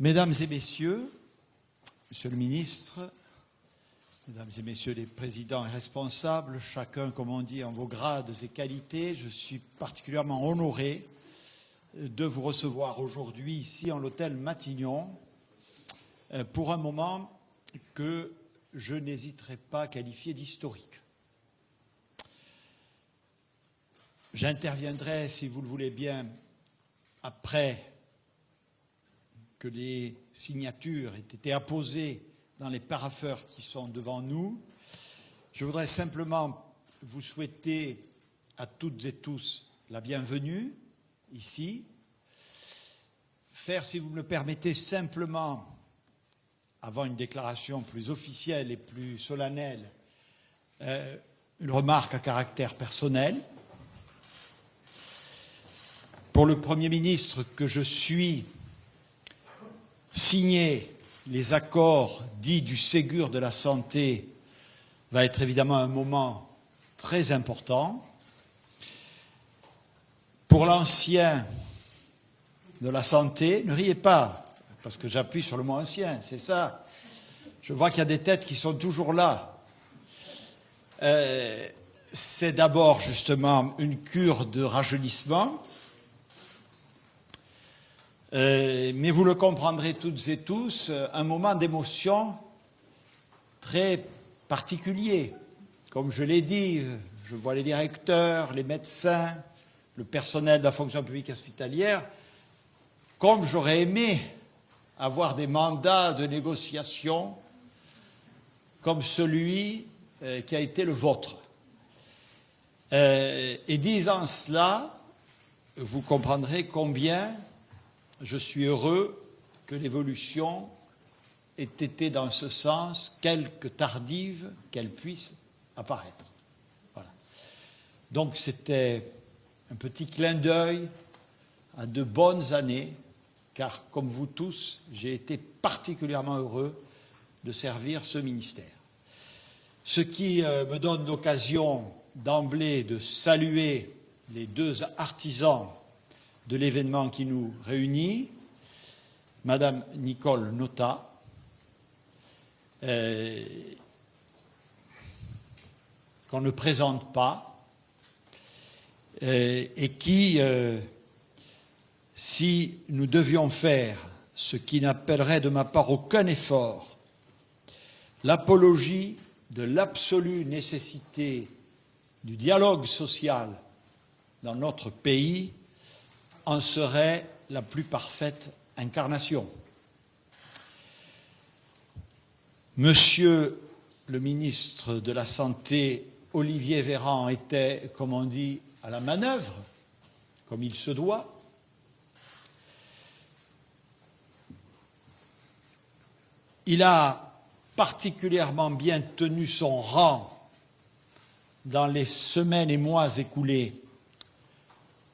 Mesdames et messieurs, Monsieur le ministre, Mesdames et messieurs les présidents et responsables, chacun, comme on dit, en vos grades et qualités, je suis particulièrement honoré de vous recevoir aujourd'hui ici en l'hôtel Matignon pour un moment que je n'hésiterai pas à qualifier d'historique. J'interviendrai, si vous le voulez bien, après que les signatures aient été apposées dans les parapheurs qui sont devant nous. Je voudrais simplement vous souhaiter à toutes et tous la bienvenue ici. Faire, si vous me le permettez, simplement, avant une déclaration plus officielle et plus solennelle, une remarque à caractère personnel. Pour le Premier ministre que je suis, signer les accords dits du Ségur de la santé va être évidemment un moment très important. Pour l'ancien de la santé, ne riez pas, parce que j'appuie sur le mot ancien, c'est ça. Je vois qu'il y a des têtes qui sont toujours là. C'est d'abord justement une cure de rajeunissement. Mais vous le comprendrez toutes et tous, un moment d'émotion très particulier. Comme je l'ai dit, je vois les directeurs, les médecins, le personnel de la fonction publique hospitalière, comme j'aurais aimé avoir des mandats de négociation comme celui qui a été le vôtre. Et disant cela, vous comprendrez combien je suis heureux que l'évolution ait été dans ce sens, quelque tardive qu'elle puisse apparaître. Voilà. Donc c'était un petit clin d'œil à de bonnes années, car comme vous tous, j'ai été particulièrement heureux de servir ce ministère. Ce qui me donne l'occasion d'emblée de saluer les deux artisans de l'événement qui nous réunit, Madame Nicole Notat, qu'on ne présente pas, et qui, si nous devions faire ce qui n'appellerait de ma part aucun effort, l'apologie de l'absolue nécessité du dialogue social dans notre pays, en serait la plus parfaite incarnation. Monsieur le ministre de la Santé, Olivier Véran, était, comme on dit, à la manœuvre, comme il se doit. Il a particulièrement bien tenu son rang dans les semaines et mois écoulés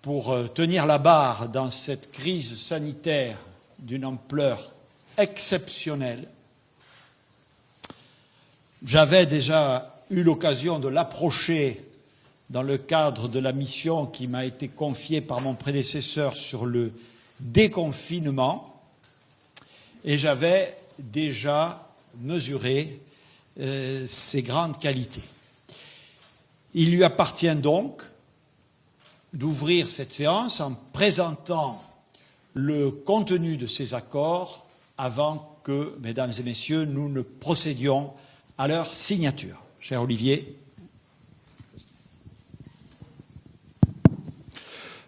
pour tenir la barre dans cette crise sanitaire d'une ampleur exceptionnelle. J'avais déjà eu l'occasion de l'approcher dans le cadre de la mission qui m'a été confiée par mon prédécesseur sur le déconfinement, et j'avais déjà mesuré ses grandes qualités. Il lui appartient donc d'ouvrir cette séance en présentant le contenu de ces accords avant que, mesdames et messieurs, nous ne procédions à leur signature. Cher Olivier.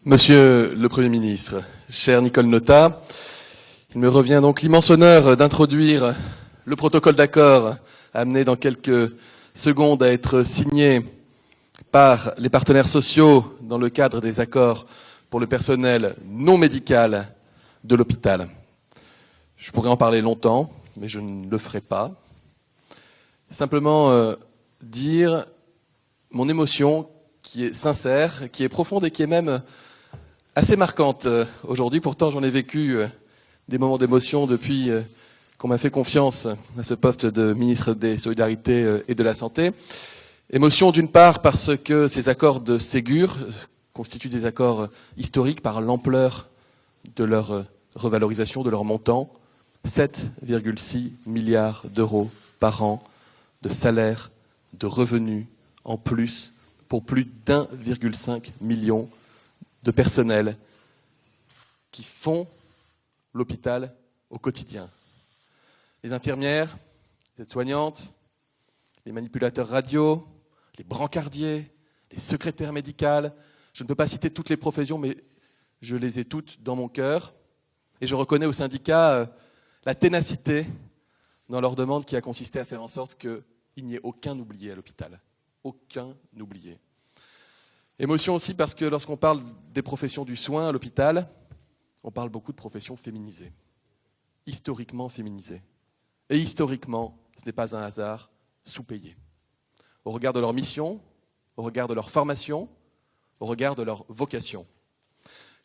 Monsieur le Premier ministre, cher Nicole Notat, il me revient donc l'immense honneur d'introduire le protocole d'accord amené dans quelques secondes à être signé par les partenaires sociaux dans le cadre des accords pour le personnel non médical de l'hôpital. Je pourrais en parler longtemps, mais je ne le ferai pas. Simplement dire mon émotion qui est sincère, qui est profonde et qui est même assez marquante aujourd'hui. Pourtant, j'en ai vécu des moments d'émotion depuis qu'on m'a fait confiance à ce poste de ministre des Solidarités et de la Santé. Émotion d'une part parce que ces accords de Ségur constituent des accords historiques par l'ampleur de leur revalorisation, de leur montant, 7,6 milliards d'euros par an de salaires, de revenus en plus pour plus d'1,5 million de personnels qui font l'hôpital au quotidien. Les infirmières, les aides-soignantes, les manipulateurs radio, les brancardiers, les secrétaires médicales. Je ne peux pas citer toutes les professions, mais je les ai toutes dans mon cœur. Et je reconnais aux syndicats la ténacité dans leur demande qui a consisté à faire en sorte qu'il n'y ait aucun oublié à l'hôpital. Aucun oublié. Émotion aussi parce que lorsqu'on parle des professions du soin à l'hôpital, on parle beaucoup de professions féminisées, historiquement féminisées. Et historiquement, ce n'est pas un hasard, sous-payées. Au regard de leur mission, au regard de leur formation, au regard de leur vocation.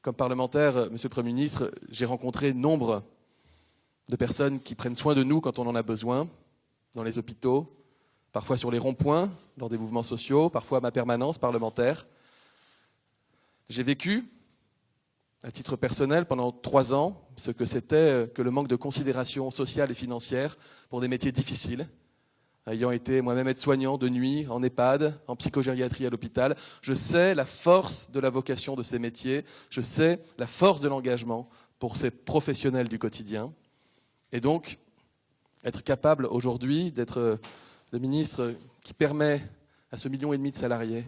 Comme parlementaire, Monsieur le Premier ministre, j'ai rencontré nombre de personnes qui prennent soin de nous quand on en a besoin, dans les hôpitaux, parfois sur les ronds-points, lors des mouvements sociaux, parfois à ma permanence parlementaire. J'ai vécu, à titre personnel, pendant 3 ans, ce que c'était que le manque de considération sociale et financière pour des métiers difficiles. Ayant été moi-même aide-soignant de nuit, en EHPAD, en psychogériatrie à l'hôpital, je sais la force de la vocation de ces métiers, je sais la force de l'engagement pour ces professionnels du quotidien. Et donc, être capable aujourd'hui d'être le ministre qui permet à ce 1,5 million de salariés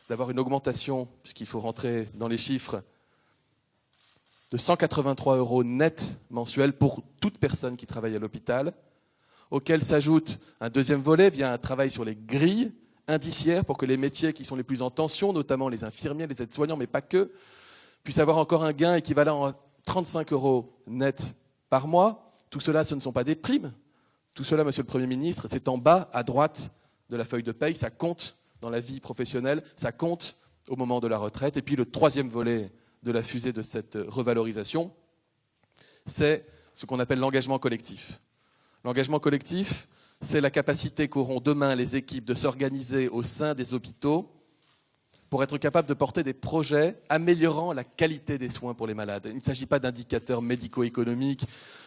d'avoir une augmentation, puisqu'il faut rentrer dans les chiffres, de 183 € net mensuels pour toute personne qui travaille à l'hôpital, auquel s'ajoute un deuxième volet via un travail sur les grilles indiciaires pour que les métiers qui sont les plus en tension, notamment les infirmiers, les aides-soignants, mais pas que, puissent avoir encore un gain équivalent à 35 € net par mois. Tout cela, ce ne sont pas des primes. Tout cela, Monsieur le Premier ministre, c'est en bas, à droite de la feuille de paye. Ça compte dans la vie professionnelle, ça compte au moment de la retraite. Et puis le troisième volet de la fusée de cette revalorisation, c'est ce qu'on appelle l'engagement collectif. L'engagement collectif, c'est la capacité qu'auront demain les équipes de s'organiser au sein des hôpitaux pour être capables de porter des projets améliorant la qualité des soins pour les malades. Il ne s'agit pas d'indicateurs médico-économiques,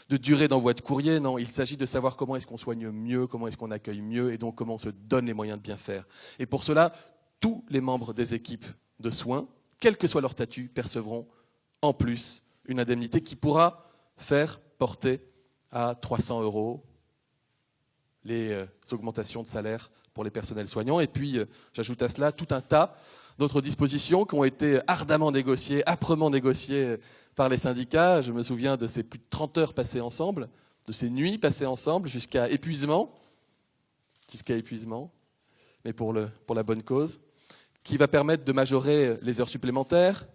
de durée d'envoi de courrier, non. Il s'agit de savoir comment est-ce qu'on soigne mieux, comment est-ce qu'on accueille mieux, et donc comment on se donne les moyens de bien faire. Et pour cela, tous les membres des équipes de soins, quel que soit leur statut, percevront en plus une indemnité qui pourra faire porter à 300 € les augmentations de salaire pour les personnels soignants. Et puis, j'ajoute à cela tout un tas d'autres dispositions qui ont été ardemment négociées, âprement négociées par les syndicats. Je me souviens de ces plus de 30 heures passées ensemble, de ces nuits passées ensemble, jusqu'à épuisement, mais pour la bonne cause, qui va permettre de majorer les heures supplémentaires,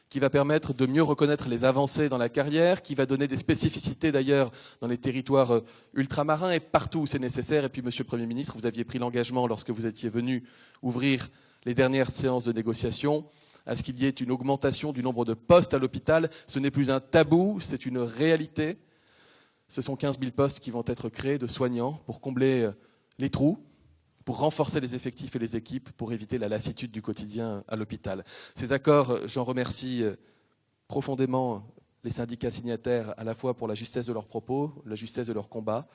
qui va permettre de mieux reconnaître les avancées dans la carrière, qui va donner des spécificités d'ailleurs dans les territoires ultramarins et partout où c'est nécessaire. Et puis, Monsieur le Premier ministre, vous aviez pris l'engagement, lorsque vous étiez venu ouvrir les dernières séances de négociation, à ce qu'il y ait une augmentation du nombre de postes à l'hôpital. Ce n'est plus un tabou, c'est une réalité. Ce sont 15 000 postes qui vont être créés de soignants pour combler les trous, pour renforcer les effectifs et les équipes, pour éviter la lassitude du quotidien à l'hôpital. Ces accords, j'en remercie profondément les syndicats signataires, à la fois pour la justesse de leurs propos, la justesse de leur combat,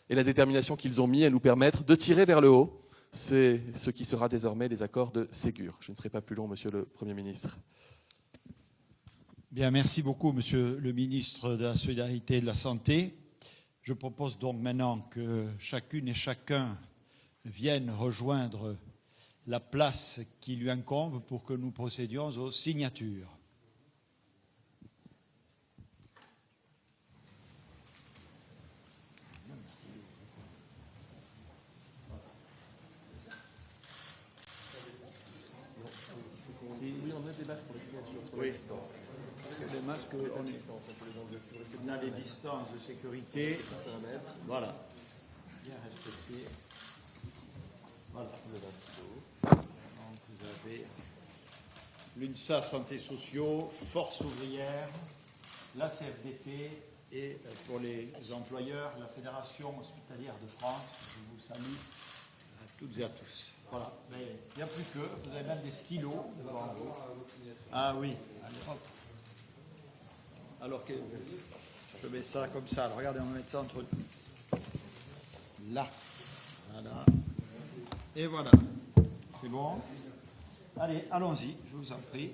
et la détermination qu'ils ont mis à nous permettre de tirer vers le haut. C'est ce qui sera désormais les accords de Ségur. Je ne serai pas plus long, Monsieur le Premier ministre. Bien, merci beaucoup, Monsieur le ministre de la Solidarité et de la Santé. Je propose donc maintenant que chacune et chacun vienne rejoindre la place qui lui incombe pour que nous procédions aux signatures. Oui, on a des masques pour les signatures sur Oui. la distance. Les masques, on a les distances de sécurité. Voilà. Bien respecté. Voilà. Donc vous avez l'UNSA Santé Sociaux, Force Ouvrière, la CFDT et pour les employeurs, la Fédération Hospitalière de France. Je vous salue à toutes et à tous. Voilà, mais il n'y a plus que, vous avez même des stylos devant vous. Ah oui, allez, hop. Alors que je mets ça comme ça. Alors, regardez, on va mettre ça entre là. Voilà. Et voilà. C'est bon? Allez, allons-y, je vous en prie.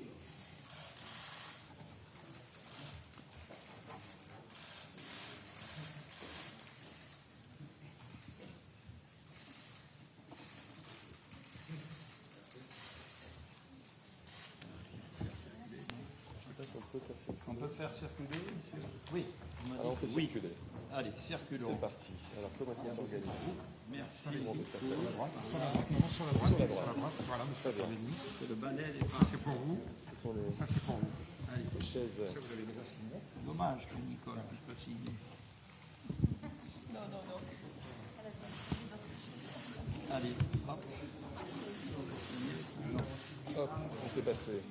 On peut faire circuler? Oui. Alors on fait oui. circuler. Allez, circulons. C'est parti. Alors comment est-ce qu'on s'organise? Merci. Sur la droite. Voilà, monsieur le Premier ministre. C'est le balai des Ça, c'est pour vous. Ce sont les Ça, c'est pour vous. chaises. Ça, vous l'avez déjà signé. Dommage que Nicole ne puisse pas signer. Allez, hop. Hop, on fait passer.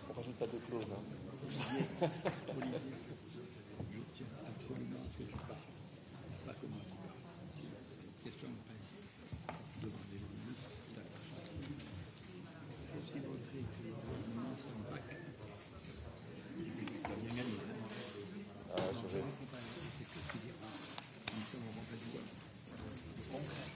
On rajoute pas de clause. Olivier, je tiens absolument à ce que tu parles. Pas comment tu parles. C'est une question de principe. Devant les journalistes, il faut aussi montrer que le gouvernement s'en bac. Il a bien gagné. Ah, changer. C'est que tu diras. Nous sommes au fait du concret.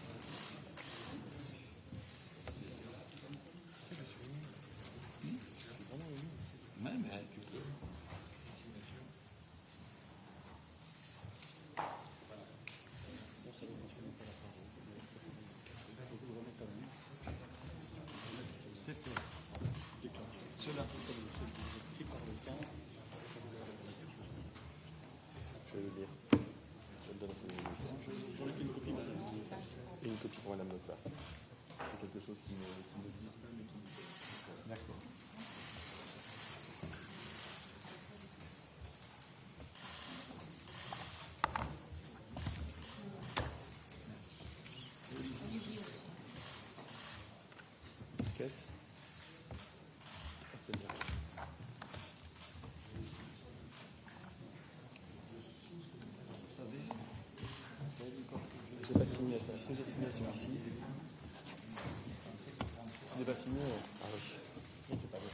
Ouais, mais tu peux. C'est fait. Cela. Je vais le lire. Je le donne au Premier ministre. Et une copie pour Madame Nota. C'est quelque chose qui me dit. D'accord. Caisse. Ah, c'est bien. Vous savez, Je n'ai pas signé. Attends, est-ce que j'ai signé celui-ci? S'il n'est pas signé, ah oui. Sinon, c'est pas bon.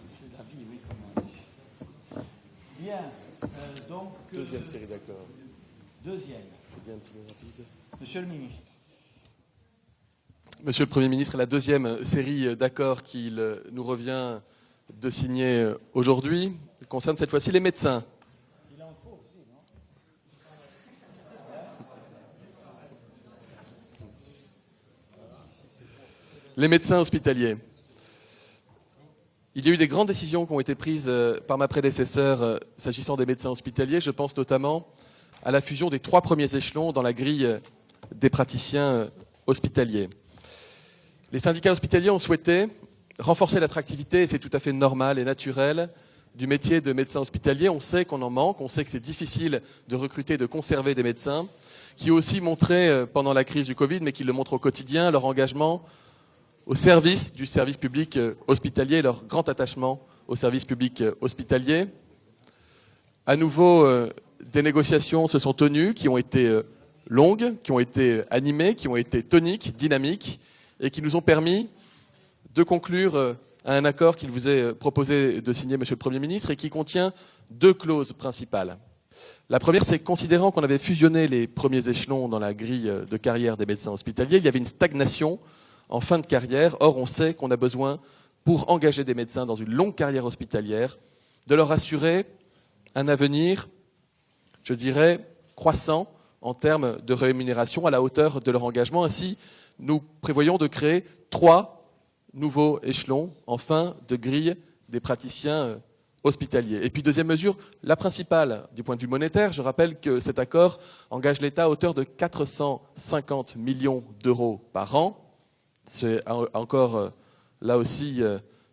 c'est la vie, oui, comme on dit. Bien. Donc. Deuxième série d'accords. Deuxième. Je dis un petit mot rapide. Monsieur le ministre. Monsieur le Premier ministre, la deuxième série d'accords qu'il nous revient de signer aujourd'hui concerne cette fois-ci les médecins. Il en faut aussi, non? Les médecins hospitaliers. Il y a eu des grandes décisions qui ont été prises par ma prédécesseur s'agissant des médecins hospitaliers. Je pense notamment à la fusion des 3 premiers échelons dans la grille des praticiens hospitaliers. Les syndicats hospitaliers ont souhaité renforcer l'attractivité, et c'est tout à fait normal et naturel, du métier de médecin hospitalier. On sait qu'on en manque, on sait que c'est difficile de recruter, de conserver des médecins, qui ont aussi montré pendant la crise du Covid, mais qui le montrent au quotidien, leur engagement au service du service public hospitalier, leur grand attachement au service public hospitalier. À nouveau, des négociations se sont tenues, qui ont été longues, qui ont été animées, qui ont été toniques, dynamiques, et qui nous ont permis de conclure à un accord qu'il vous est proposé de signer, Monsieur le Premier ministre, et qui contient 2 clauses principales. La première, c'est considérant qu'on avait fusionné les premiers échelons dans la grille de carrière des médecins hospitaliers, il y avait une stagnation en fin de carrière. Or, on sait qu'on a besoin, pour engager des médecins dans une longue carrière hospitalière, de leur assurer un avenir, je dirais, croissant en termes de rémunération à la hauteur de leur engagement. Ainsi, nous prévoyons de créer 3 nouveaux échelons en fin de grille des praticiens hospitaliers. Et puis, deuxième mesure, la principale du point de vue monétaire, je rappelle que cet accord engage l'État à hauteur de 450 millions d'euros par an. C'est encore, là aussi,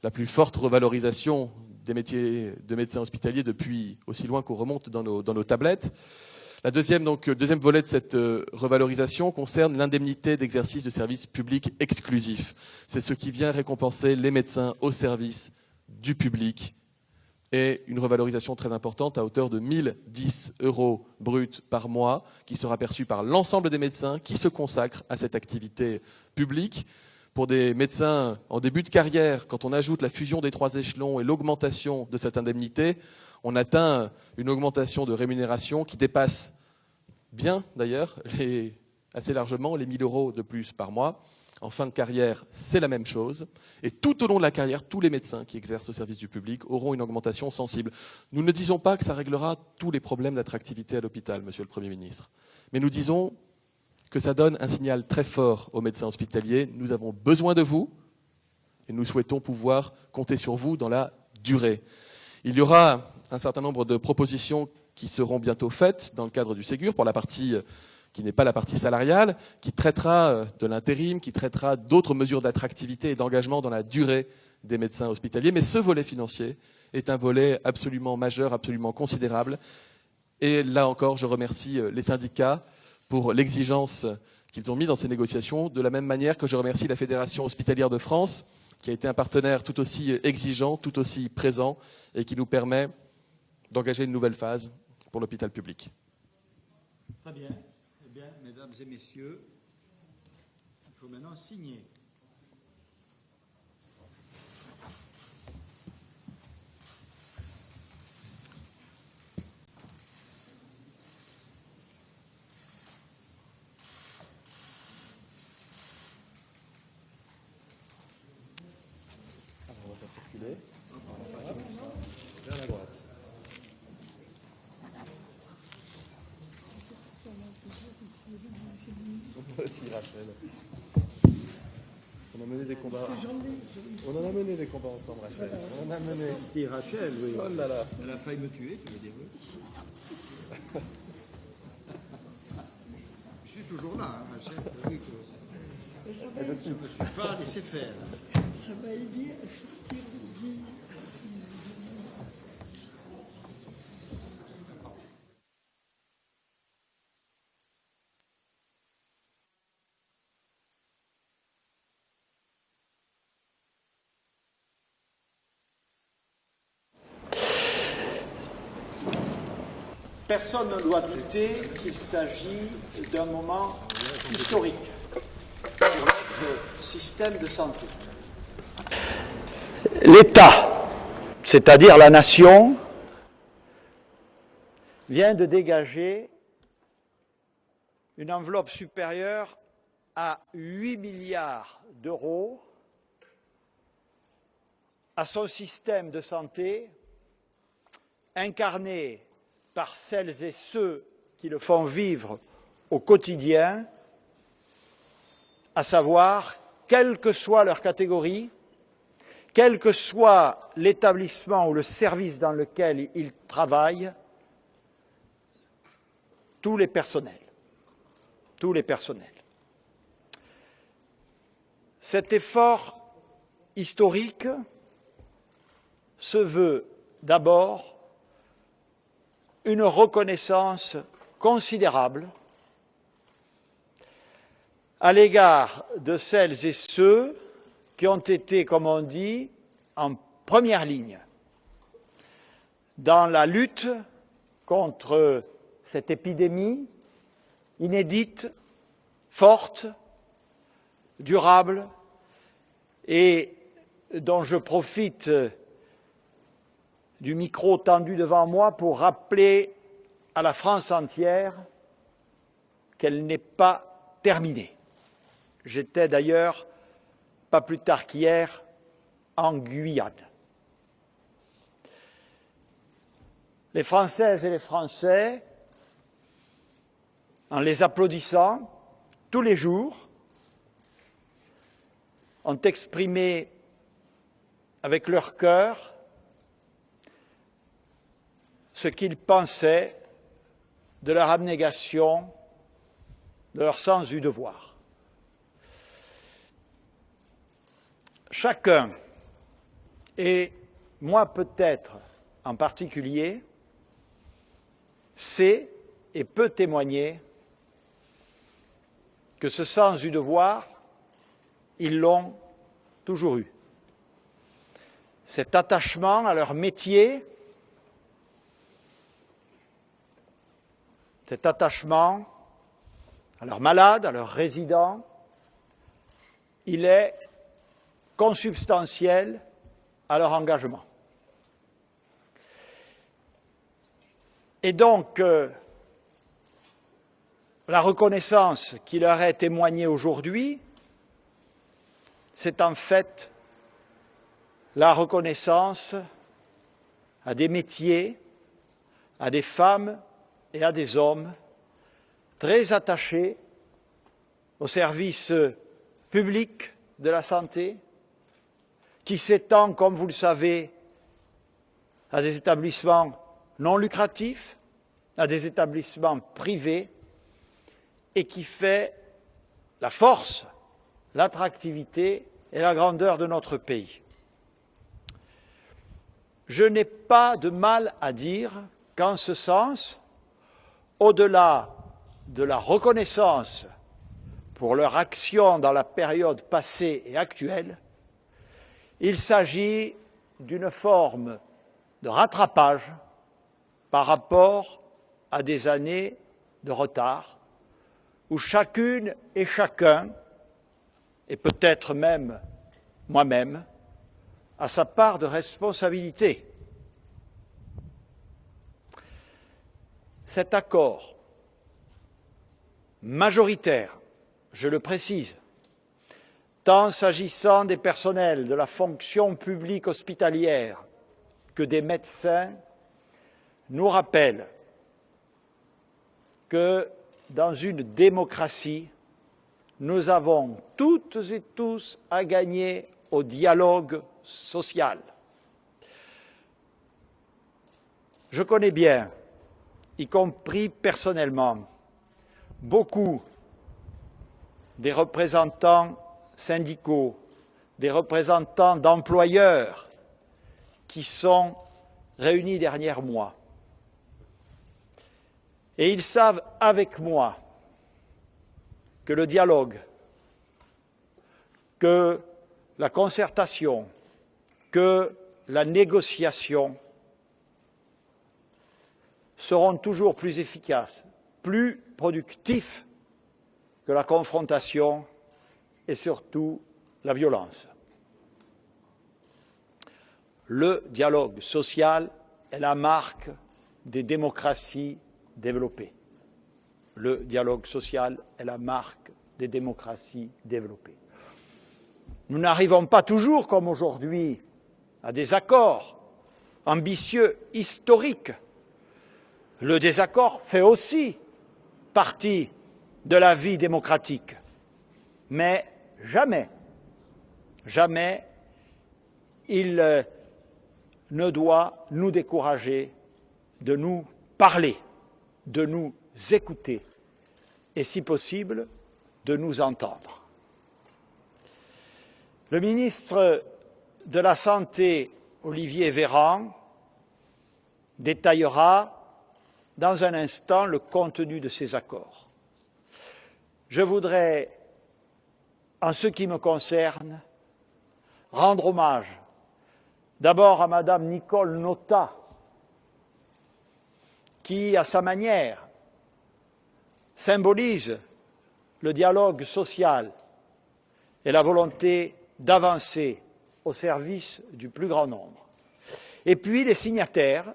la plus forte revalorisation des métiers de médecins hospitaliers depuis aussi loin qu'on remonte dans nos tablettes. La deuxième volet de cette revalorisation concerne l'indemnité d'exercice de service public exclusif. C'est ce qui vient récompenser les médecins au service du public et une revalorisation très importante à hauteur de 1010 € bruts par mois qui sera perçue par l'ensemble des médecins qui se consacrent à cette activité publique. Pour des médecins en début de carrière, quand on ajoute la fusion des 3 échelons et l'augmentation de cette indemnité, on atteint une augmentation de rémunération qui dépasse bien d'ailleurs, assez largement, les 1000 € de plus par mois. En fin de carrière, c'est la même chose. Et tout au long de la carrière, tous les médecins qui exercent au service du public auront une augmentation sensible. Nous ne disons pas que ça réglera tous les problèmes d'attractivité à l'hôpital, Monsieur le Premier ministre. Mais nous disons que ça donne un signal très fort aux médecins hospitaliers. Nous avons besoin de vous et nous souhaitons pouvoir compter sur vous dans la durée. Il y aura un certain nombre de propositions qui seront bientôt faites dans le cadre du Ségur pour la partie qui n'est pas la partie salariale, qui traitera de l'intérim, qui traitera d'autres mesures d'attractivité et d'engagement dans la durée des médecins hospitaliers. Mais ce volet financier est un volet absolument majeur, absolument considérable. Et là encore, je remercie les syndicats pour l'exigence qu'ils ont mis dans ces négociations, de la même manière que je remercie la Fédération hospitalière de France, qui a été un partenaire tout aussi exigeant, tout aussi présent, et qui nous permet d'engager une nouvelle phase pour l'hôpital public. Très bien. Eh bien, mesdames et messieurs, il faut maintenant signer. On va faire circuler. Vers la droite. Moi aussi, Rachel. On a mené des combats. On en a mené des combats ensemble, Rachel. On en a mené. Qui Rachel, oui. Oh là là. Elle a failli me tuer, tu veux dire, oui. Je suis toujours là, hein, Rachel. Oui, Elle aussi. je ne me suis pas laissé faire. Ça m'a aidé à sortir du... Personne ne doit douter qu'il s'agit d'un moment historique pour notre système de santé. L'État, c'est-à-dire la nation, vient de dégager une enveloppe supérieure à 8 milliards d'euros à son système de santé incarné par celles et ceux qui le font vivre au quotidien, à savoir, quelle que soit leur catégorie, quel que soit l'établissement ou le service dans lequel ils travaillent, tous les personnels. Tous les personnels. Cet effort historique se veut d'abord une reconnaissance considérable à l'égard de celles et ceux qui ont été, comme on dit, en première ligne dans la lutte contre cette épidémie inédite, forte, durable et dont je profite du micro tendu devant moi pour rappeler à la France entière qu'elle n'est pas terminée. J'étais d'ailleurs, pas plus tard qu'hier, en Guyane. Les Françaises et les Français, en les applaudissant tous les jours, ont exprimé avec leur cœur ce qu'ils pensaient de leur abnégation, de leur sens du devoir. Chacun, et moi peut-être en particulier, sait et peut témoigner que ce sens du devoir, ils l'ont toujours eu. Cet attachement à leur métier, cet attachement à leurs malades, à leurs résidents, il est consubstantiel à leur engagement. Et donc, la reconnaissance qui leur est témoignée aujourd'hui, c'est en fait la reconnaissance à des métiers, à des femmes et à des hommes très attachés au service public de la santé, qui s'étend, comme vous le savez, à des établissements non lucratifs, à des établissements privés, et qui fait la force, l'attractivité et la grandeur de notre pays. Je n'ai pas de mal à dire qu'en ce sens, au-delà de la reconnaissance pour leur action dans la période passée et actuelle, il s'agit d'une forme de rattrapage par rapport à des années de retard où chacune et chacun, et peut-être même moi-même, a sa part de responsabilité. Cet accord majoritaire, je le précise, tant s'agissant des personnels de la fonction publique hospitalière que des médecins, nous rappelle que dans une démocratie, nous avons toutes et tous à gagner au dialogue social. Je connais bien, y compris personnellement, beaucoup des représentants syndicaux, des représentants d'employeurs qui sont réunis derniers mois. Et ils savent avec moi que le dialogue, que la concertation, que la négociation seront toujours plus efficaces, plus productifs que la confrontation et surtout la violence. Le dialogue social est la marque des démocraties développées. Le dialogue social est la marque des démocraties développées. Nous n'arrivons pas toujours, comme aujourd'hui, à des accords ambitieux, historiques. Le désaccord fait aussi partie de la vie démocratique. Mais jamais, jamais, il ne doit nous décourager de nous parler, de nous écouter et, si possible, de nous entendre. Le ministre de la Santé, Olivier Véran, détaillera dans un instant le contenu de ces accords. Je voudrais, en ce qui me concerne, rendre hommage d'abord à Madame Nicole Notat, qui, à sa manière, symbolise le dialogue social et la volonté d'avancer au service du plus grand nombre. Et puis les signataires,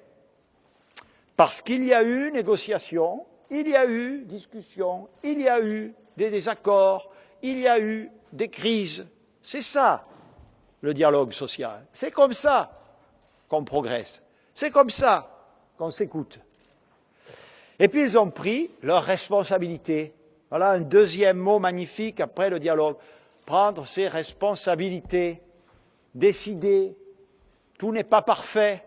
parce qu'il y a eu négociation, il y a eu discussion, il y a eu des désaccords, il y a eu des crises. C'est ça, le dialogue social. C'est comme ça qu'on progresse. C'est comme ça qu'on s'écoute. Et puis ils ont pris leurs responsabilités. Voilà un deuxième mot magnifique après le dialogue. Prendre ses responsabilités, décider. Tout n'est pas parfait.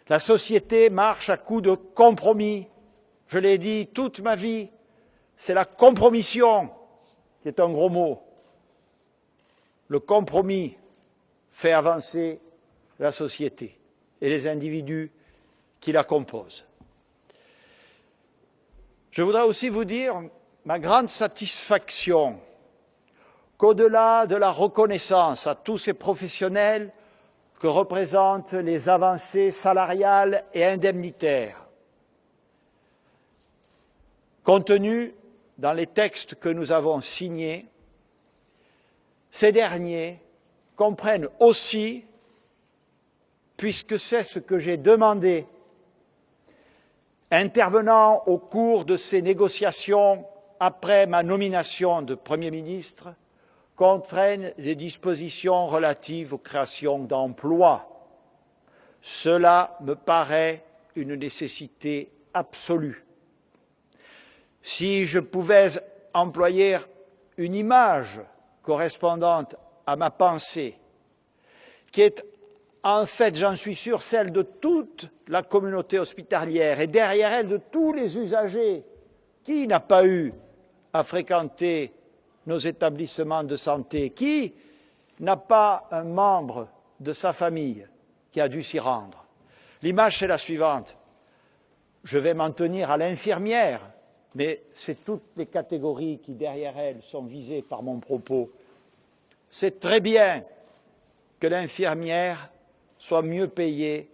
La société marche à coups de compromis. Je l'ai dit toute ma vie, c'est la compromission qui est un gros mot. Le compromis fait avancer la société et les individus qui la composent. Je voudrais aussi vous dire ma grande satisfaction qu'au-delà de la reconnaissance à tous ces professionnels que représentent les avancées salariales et indemnitaires, Contenu dans les textes que nous avons signés, ces derniers comprennent aussi, puisque c'est ce que j'ai demandé, intervenant au cours de ces négociations après ma nomination de Premier ministre, comprennent des dispositions relatives aux créations d'emplois. Cela me paraît une nécessité absolue. Si je pouvais employer une image correspondante à ma pensée, qui est en fait, j'en suis sûr, celle de toute la communauté hospitalière et derrière elle de tous les usagers, qui n'a pas eu à fréquenter nos établissements de santé, qui n'a pas un membre de sa famille qui a dû s'y rendre. L'image, c'est la suivante. Je vais m'en tenir à l'infirmière, mais c'est toutes les catégories qui, derrière elle, sont visées par mon propos. C'est très bien que l'infirmière soit mieux payée.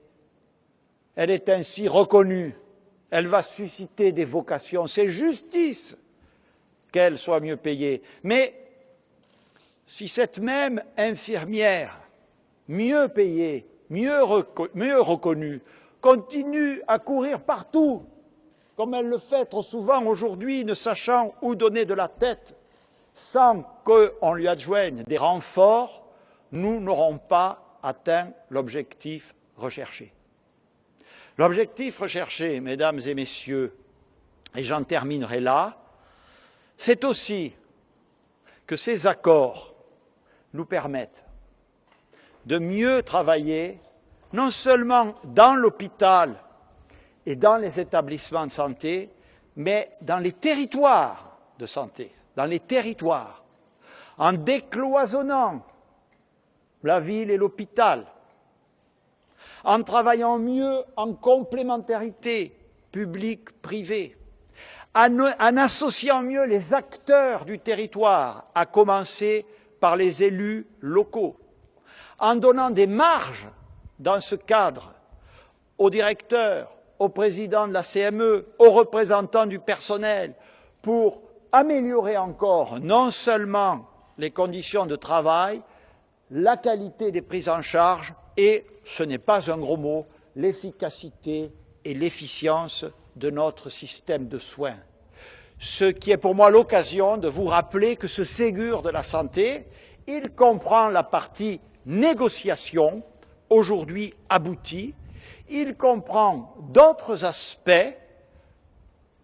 Elle est ainsi reconnue. Elle va susciter des vocations. C'est justice qu'elle soit mieux payée. Mais si cette même infirmière, mieux payée, mieux reconnue, continue à courir partout, comme elle le fait trop souvent aujourd'hui, ne sachant où donner de la tête, sans qu'on lui adjoigne des renforts, nous n'aurons pas atteint l'objectif recherché. L'objectif recherché, mesdames et messieurs, et j'en terminerai là, c'est aussi que ces accords nous permettent de mieux travailler, non seulement dans l'hôpital et dans les établissements de santé, mais dans les territoires de santé, dans les territoires, en décloisonnant la ville et l'hôpital, en travaillant mieux en complémentarité publique-privée, en associant mieux les acteurs du territoire, à commencer par les élus locaux, en donnant des marges dans ce cadre aux directeurs, aux présidents de la CME, aux représentants du personnel, pour améliorer encore non seulement les conditions de travail, la qualité des prises en charge et, ce n'est pas un gros mot, l'efficacité et l'efficience de notre système de soins. Ce qui est pour moi l'occasion de vous rappeler que ce Ségur de la santé, il comprend la partie négociation, aujourd'hui aboutie, il comprend d'autres aspects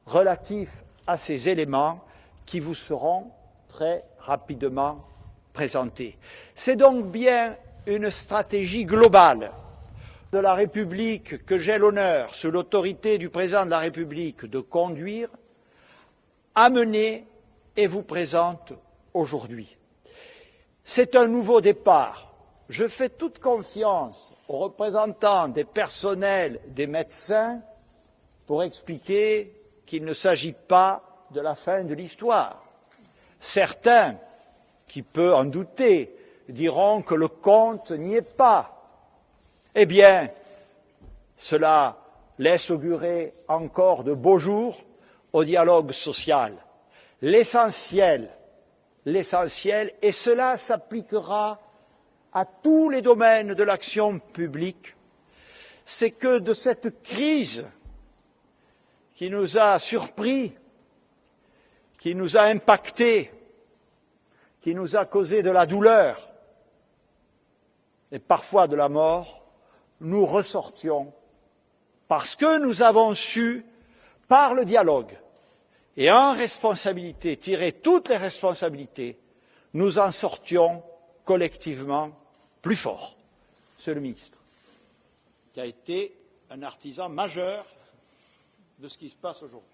relatifs à ces éléments qui vous seront très rapidement présentés. C'est donc bien une stratégie globale de la République que j'ai l'honneur, sous l'autorité du Président de la République, de conduire, à mener et vous présente aujourd'hui. C'est un nouveau départ. Je fais toute confiance aux représentants des personnels, des médecins, pour expliquer qu'il ne s'agit pas de la fin de l'histoire. Certains, qui peuvent en douter, diront que le compte n'y est pas. Eh bien, cela laisse augurer encore de beaux jours au dialogue social. L'essentiel, et cela s'appliquera à tous les domaines de l'action publique, c'est que de cette crise qui nous a surpris, qui nous a impactés, qui nous a causé de la douleur et parfois de la mort, nous ressortions parce que nous avons su, par le dialogue et en responsabilité, tirer toutes les responsabilités, nous en sortions collectivement plus forts. Monsieur le ministre, qui a été un artisan majeur de ce qui se passe aujourd'hui.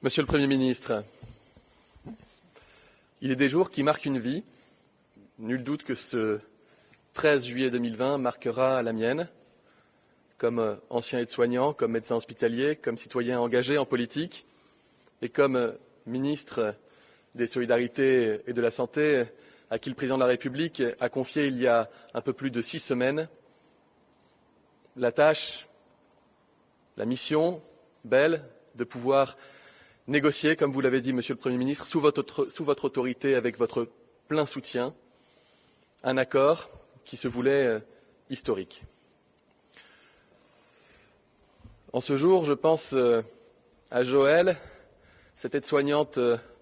Monsieur le Premier ministre, il est des jours qui marquent une vie. Nul doute que ce 13 juillet 2020 marquera la mienne, comme ancien aide-soignant, comme médecin hospitalier, comme citoyen engagé en politique et comme ministre des Solidarités et de la Santé, à qui le Président de la République a confié il y a un peu plus de 6 semaines la tâche, la mission belle de pouvoir négocier, comme vous l'avez dit, Monsieur le Premier ministre, sous votre autorité, avec votre plein soutien, un accord qui se voulait historique. En ce jour, je pense à Joël, cette aide-soignante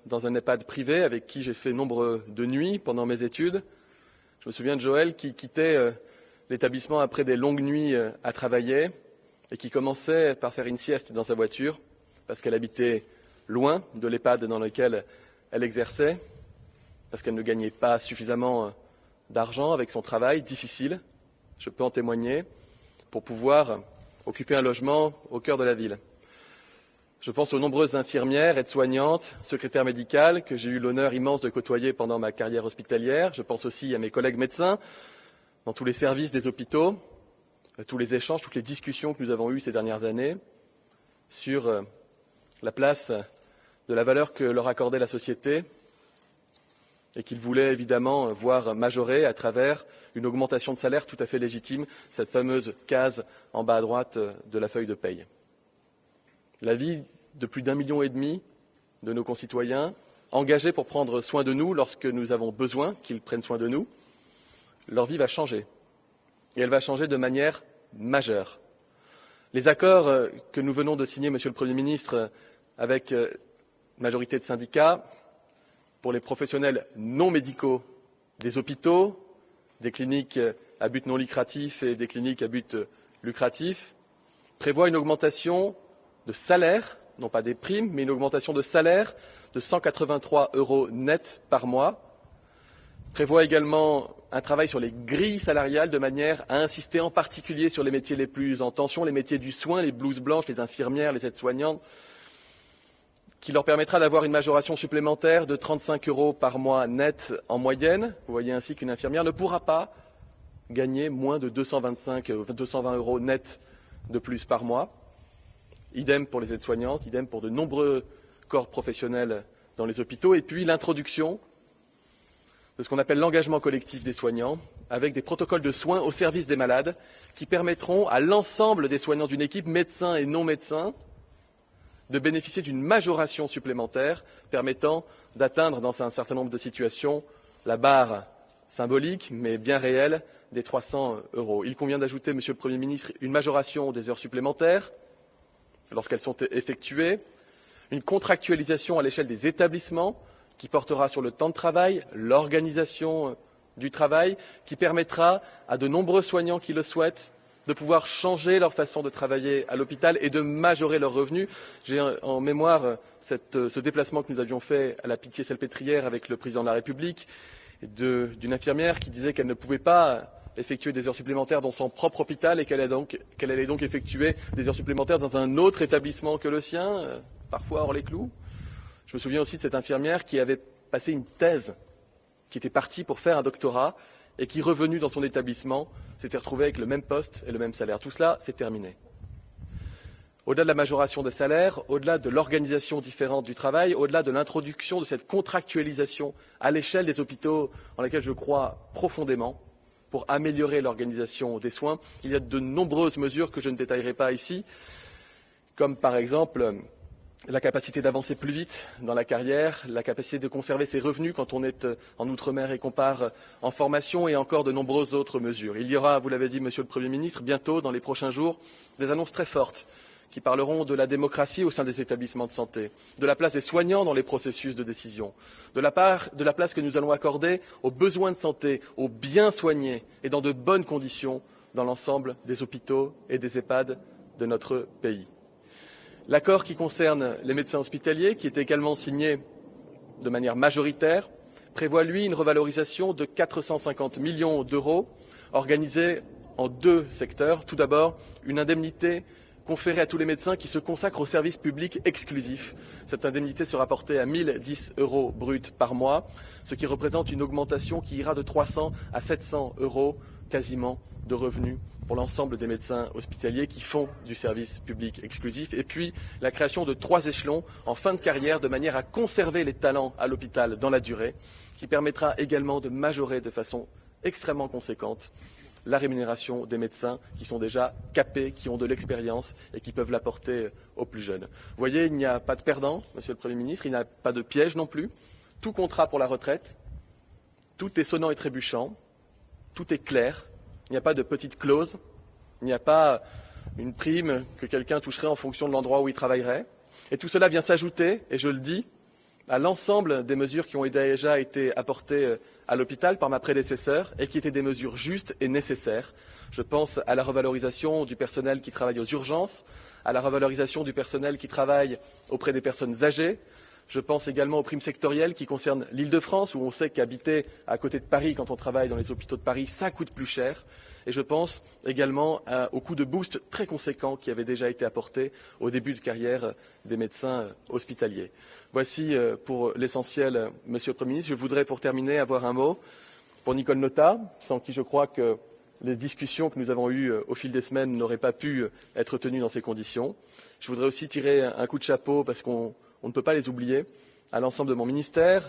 dans un EHPAD privé avec qui j'ai fait nombre de nuits pendant mes études. Je me souviens de Joël qui quittait l'établissement après des longues nuits à travailler et qui commençait par faire une sieste dans sa voiture parce qu'elle habitait loin de l'EHPAD dans lequel elle exerçait, parce qu'elle ne gagnait pas suffisamment d'argent avec son travail difficile, je peux en témoigner, pour pouvoir occuper un logement au cœur de la ville. Je pense aux nombreuses infirmières, aides-soignantes, secrétaires médicales que j'ai eu l'honneur immense de côtoyer pendant ma carrière hospitalière. Je pense aussi à mes collègues médecins dans tous les services des hôpitaux, à tous les échanges, toutes les discussions que nous avons eues ces dernières années sur la place de la valeur que leur accordait la société et qu'ils voulaient évidemment voir majorée à travers une augmentation de salaire tout à fait légitime, cette fameuse case en bas à droite de la feuille de paye. La vie de plus d'1,5 million de nos concitoyens, engagés pour prendre soin de nous lorsque nous avons besoin qu'ils prennent soin de nous, leur vie va changer. Et elle va changer de manière majeure. Les accords que nous venons de signer, Monsieur le Premier ministre, avec majorité de syndicats, pour les professionnels non médicaux des hôpitaux, des cliniques à but non lucratif et des cliniques à but lucratif, prévoient une augmentation de salaire, non pas des primes, mais une augmentation de salaire de 183 € net par mois, prévoit également un travail sur les grilles salariales de manière à insister en particulier sur les métiers les plus en tension, les métiers du soin, les blouses blanches, les infirmières, les aides-soignantes, qui leur permettra d'avoir une majoration supplémentaire de 35 € par mois net en moyenne. Vous voyez ainsi qu'une infirmière ne pourra pas gagner moins de 220 € net de plus par mois. Idem pour les aides-soignantes, idem pour de nombreux corps professionnels dans les hôpitaux. Et puis l'introduction de ce qu'on appelle l'engagement collectif des soignants, avec des protocoles de soins au service des malades, qui permettront à l'ensemble des soignants d'une équipe, médecins et non médecins, de bénéficier d'une majoration supplémentaire permettant d'atteindre dans un certain nombre de situations la barre symbolique, mais bien réelle, des 300 €. Il convient d'ajouter, Monsieur le Premier ministre, une majoration des heures supplémentaires lorsqu'elles sont effectuées, une contractualisation à l'échelle des établissements qui portera sur le temps de travail, l'organisation du travail, qui permettra à de nombreux soignants qui le souhaitent de pouvoir changer leur façon de travailler à l'hôpital et de majorer leurs revenus. J'ai en mémoire ce déplacement que nous avions fait à la Pitié-Salpêtrière avec le Président de la République, d'une infirmière qui disait qu'elle ne pouvait pas effectuer des heures supplémentaires dans son propre hôpital et qu'elle allait donc effectuer des heures supplémentaires dans un autre établissement que le sien, parfois hors les clous. Je me souviens aussi de cette infirmière qui avait passé une thèse, qui était partie pour faire un doctorat et qui, revenue dans son établissement, s'était retrouvée avec le même poste et le même salaire. Tout cela, c'est terminé. Au-delà de la majoration des salaires, au-delà de l'organisation différente du travail, au-delà de l'introduction de cette contractualisation à l'échelle des hôpitaux en laquelle je crois profondément, pour améliorer l'organisation des soins, il y a de nombreuses mesures que je ne détaillerai pas ici, comme par exemple la capacité d'avancer plus vite dans la carrière, la capacité de conserver ses revenus quand on est en Outre-mer et qu'on part en formation, et encore de nombreuses autres mesures. Il y aura, vous l'avez dit, Monsieur le Premier ministre, bientôt, dans les prochains jours, des annonces très fortes qui parleront de la démocratie au sein des établissements de santé, de la place des soignants dans les processus de décision, de la place que nous allons accorder aux besoins de santé, aux bien soignés et dans de bonnes conditions dans l'ensemble des hôpitaux et des EHPAD de notre pays. L'accord qui concerne les médecins hospitaliers, qui est également signé de manière majoritaire, prévoit, lui, une revalorisation de 450 millions €, organisée en deux secteurs. Tout d'abord, une indemnité conférée à tous les médecins qui se consacrent au service public exclusif. Cette indemnité sera portée à 1 010 € bruts par mois, ce qui représente une augmentation qui ira de 300 à 700 € quasiment de revenus pour l'ensemble des médecins hospitaliers qui font du service public exclusif. Et puis la création de 3 échelons en fin de carrière de manière à conserver les talents à l'hôpital dans la durée, qui permettra également de majorer de façon extrêmement conséquente la rémunération des médecins qui sont déjà capés, qui ont de l'expérience et qui peuvent l'apporter aux plus jeunes. Vous voyez, il n'y a pas de perdant, Monsieur le Premier ministre, il n'y a pas de piège non plus. Tout contrat pour la retraite, tout est sonnant et trébuchant, tout est clair, il n'y a pas de petites clauses, il n'y a pas une prime que quelqu'un toucherait en fonction de l'endroit où il travaillerait. Et tout cela vient s'ajouter, et je le dis, à l'ensemble des mesures qui ont déjà été apportées à l'hôpital par ma prédécesseur et qui étaient des mesures justes et nécessaires. Je pense à la revalorisation du personnel qui travaille aux urgences, à la revalorisation du personnel qui travaille auprès des personnes âgées. Je pense également aux primes sectorielles qui concernent l'Île-de-France, où on sait qu'habiter à côté de Paris, quand on travaille dans les hôpitaux de Paris, ça coûte plus cher. Et je pense également au coup de boost très conséquent qui avait déjà été apporté au début de carrière des médecins hospitaliers. Voici pour l'essentiel, Monsieur le Premier ministre. Je voudrais, pour terminer, avoir un mot pour Nicole Notat, sans qui je crois que les discussions que nous avons eues au fil des semaines n'auraient pas pu être tenues dans ces conditions. Je voudrais aussi tirer un coup de chapeau, parce qu'on ne peut pas les oublier, à l'ensemble de mon ministère,